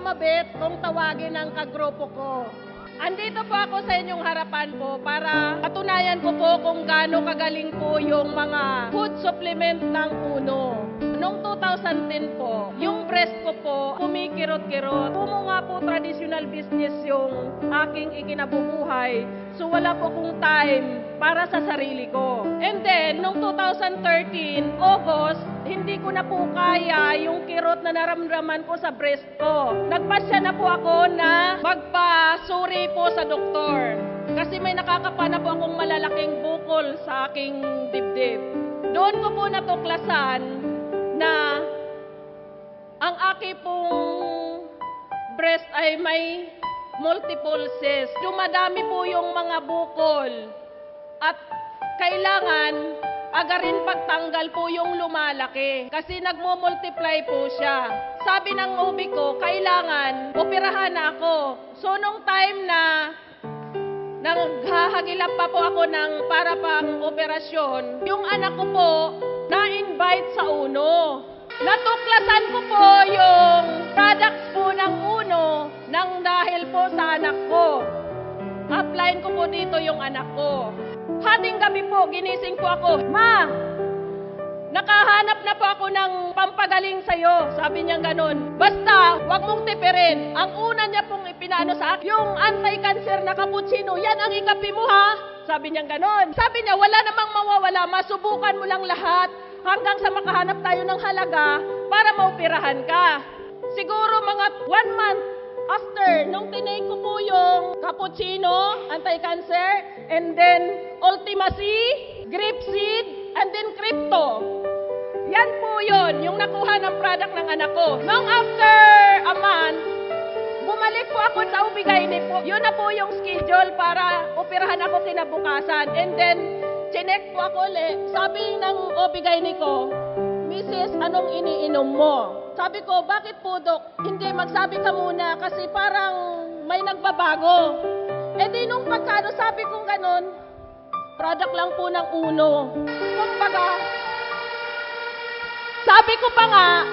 mamabit kung tawagin ang kagrupo ko. Andito po ako sa inyong harapan po para patunayan ko po kung gaano kagaling po yung mga food supplement ng Uno. Noong 2010 po, yung breast ko po kumikirot-kirot. Pumunga po traditional business yung aking ikinabubuhay. So wala po kong time para sa sarili ko. And then, noong 2013, August, hindi ko na po kaya yung kirot na naramdaman ko sa breast ko. Nagpasya na po ako na magpasuri po sa doktor. Kasi may nakakapa na po akong malalaking bukol sa aking dibdib. Doon ko po natuklasan na ang aking pong breast ay may multiple cysts. Dumadami po yung mga bukol at kailangan agarin pagtanggal po yung lumalaki kasi nagmo-multiply po siya. Sabi ng OB ko, kailangan operahan na ako. So nung time na naghahagilap pa po ako ng para pang operasyon, yung anak ko po na-invite sa Uno. Natuklasan ko po yung products po ng Uno nang dahil po sa anak ko. Upline ko po dito yung anak ko. Hating gabi po, ginising po ako. Ma, nakahanap na po ako ng pampagaling sa'yo. Sabi niya ganun. Basta, wag mong tipirin. Ang una niya pong ipinaano sa akin, yung anti-cancer na cappuccino, yan ang ikapi mo ha. Sabi niya ganun. Sabi niya, wala namang mawawala. Masubukan mo lang lahat hanggang sa makahanap tayo ng halaga para maoperahan ka. Siguro mga 1 month after, nung tinake ko po yung cappuccino, anti-cancer, and then Ultimacy, grape seed, and then crypto. Yan po yun, yung nakuha ng product ng anak ko. Nung after a month, bumalik po ako sa OB-GYN po. Yun na po yung schedule para operahan ako kinabukasan. And then, chinek po ako ulit. Sabi ng OB-GYN ko, Mrs., anong iniinom mo? Sabi ko, bakit po, Dok? Hindi, magsabi ka muna kasi parang may nagbabago. E di nung pagkano, sabi kong ganun, product lang po ng Uno. Kumbaga, sabi ko pa nga,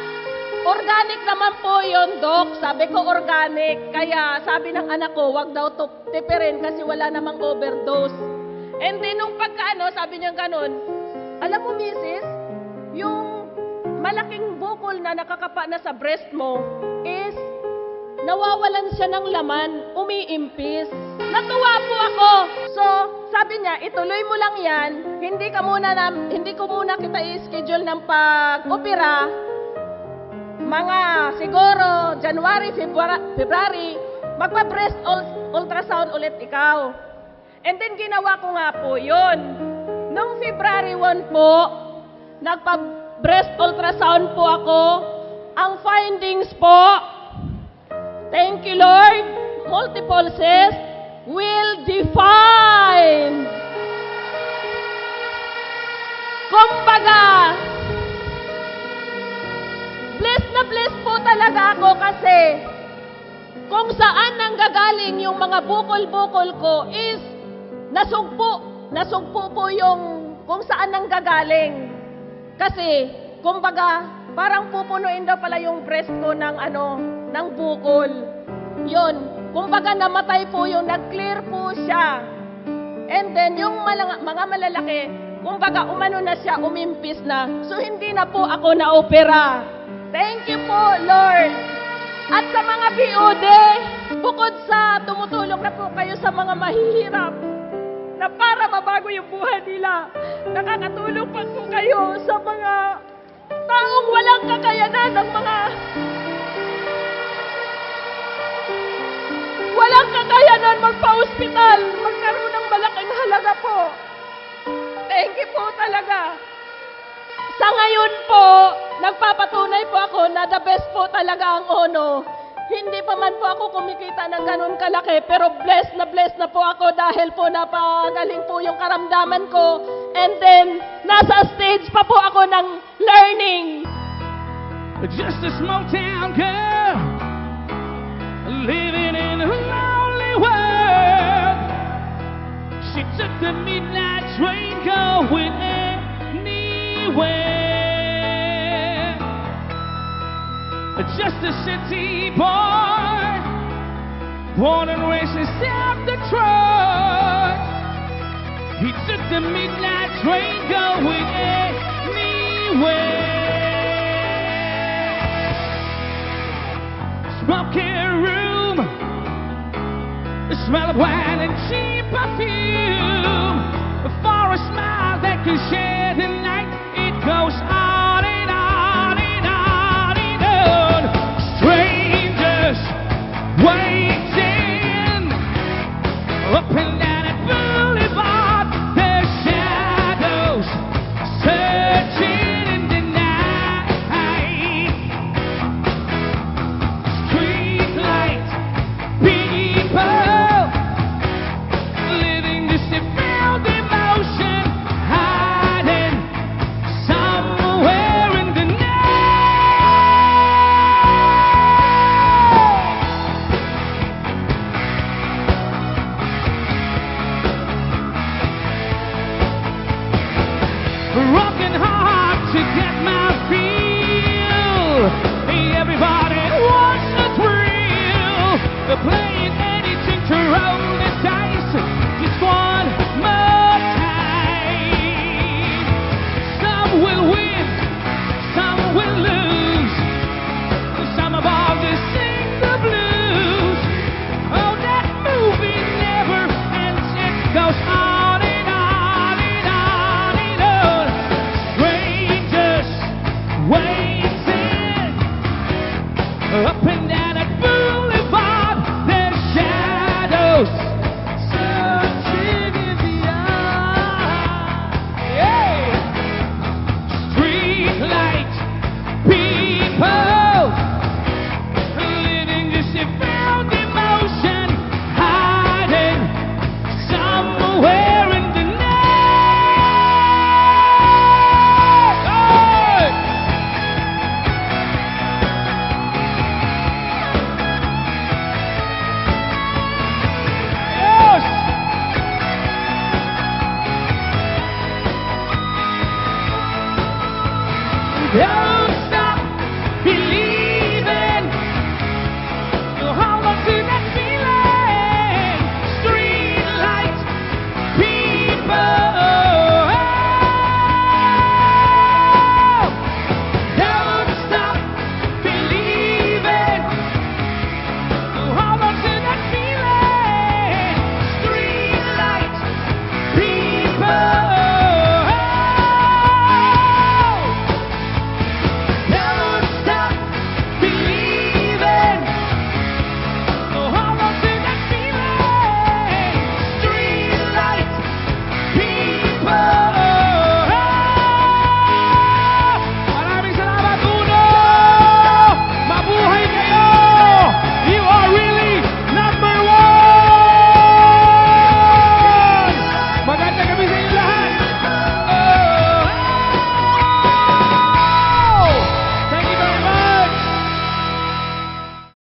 organic naman po yun, Dok. Sabi ko organic. Kaya sabi ng anak ko, wag daw tipirin kasi wala namang overdose. And then nung pagkano, sabi niya ganun, alam mo, Mrs., yung malaking bukol na nakakapa na sa breast mo is nawawalan siya ng laman, umiimpis. Natuwa po ako. So, sabi niya, ituloy mo lang yan. Hindi ko muna kita i-schedule ng pag-opera. Mga siguro January, February, magpa-breast ultrasound ulit ikaw. And then ginawa ko nga po yun. Noong February 1 po, nagpa-breast ultrasound po ako. Ang findings po, thank you Lord, multiple cysts will define. Kumbaga, bless po talaga ako kasi kung saan nanggagaling yung mga bukol-bukol ko is nasugpo po yung kung saan nanggagaling. Kasi, kumbaga, parang pupunuin daw pala yung breast ko ng bukol. Yun. Kumbaga namatay po yung nag-clear po siya. And then yung mga malalaki, kumbaga umano na siya, umimpis na. So hindi na po ako na-opera. Thank you po, Lord. At sa mga BOD, bukod sa tumutulong na po kayo sa mga mahihirap, na para mabago yung buhay nila, nakakatulong pa po kayo sa mga taong walang kakayanan ng mga walang kakayanan magpa-hospital, magkaroon ng malaking halaga po. Thank you po talaga. Sa ngayon po, nagpapatunay po ako na the best po talaga ang Uno. Hindi pa man po ako kumikita ng ganun kalaki, pero blessed na po ako dahil po napagaling po yung karamdaman ko. And then, nasa stage pa po ako ng learning. Just a small town girl living in a lonely world. She took the midnight train going anywhere. just a city boy, born and raised in South Detroit. He took the midnight train going anywhere. Smoking room, the smell of wine and cheap perfume. For a smile that could share the night, it goes on and on and on and on. Strangers waiting up and down at Boulevard. Their shadows searching in the night. Street lights, people living this filled emotion, hiding somewhere in the night. Rocking hard to get my feel. Everybody wants a thrill. The play